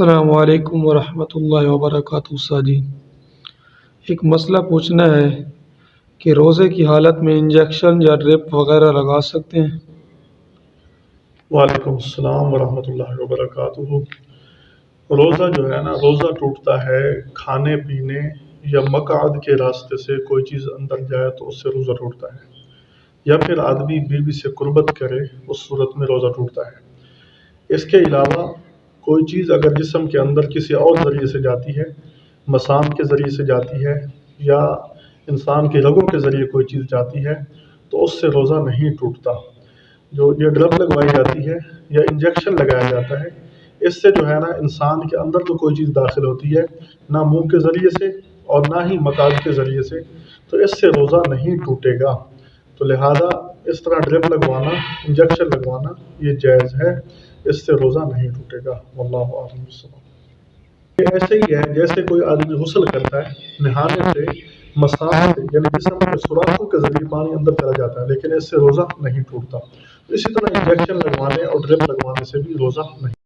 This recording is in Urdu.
السلام علیکم ورحمۃ اللہ وبرکاتہ ساجی، ایک مسئلہ پوچھنا ہے کہ روزے کی حالت میں انجیکشن یا ڈرپ وغیرہ لگا سکتے ہیں؟ وعلیکم السلام ورحمۃ اللہ وبرکاتہ۔ روزہ جو ہے نا، روزہ ٹوٹتا ہے کھانے پینے یا مقعد کے راستے سے کوئی چیز اندر جائے تو اس سے روزہ ٹوٹتا ہے، یا پھر آدمی بیوی سے قربت کرے اس صورت میں روزہ ٹوٹتا ہے۔ اس کے علاوہ کوئی چیز اگر جسم کے اندر کسی اور ذریعے سے جاتی ہے، مسام کے ذریعے سے جاتی ہے یا انسان کے رگوں کے ذریعے کوئی چیز جاتی ہے تو اس سے روزہ نہیں ٹوٹتا۔ جو یہ ڈرپ لگوائی جاتی ہے یا انجیکشن لگایا جاتا ہے، اس سے جو ہے نا انسان کے اندر تو کوئی چیز داخل ہوتی ہے، نہ منہ کے ذریعے سے اور نہ ہی مقعد کے ذریعے سے، تو اس سے روزہ نہیں ٹوٹے گا۔ تو لہٰذا اس طرح ڈرپ لگوانا، انجیکشن لگوانا یہ جائز ہے، اس سے روزہ نہیں ٹوٹے گا۔ واللہ اعلم بالصواب۔ یہ ایسے ہی ہے جیسے کوئی آدمی غسل کرتا ہے، نہانے سے مسام سے یعنی جسم کے سوراخوں کے ذریعے پانی اندر چلا جاتا ہے، لیکن اس سے روزہ نہیں ٹوٹتا۔ اسی طرح انجیکشن لگوانے اور ڈرپ لگوانے سے بھی روزہ نہیں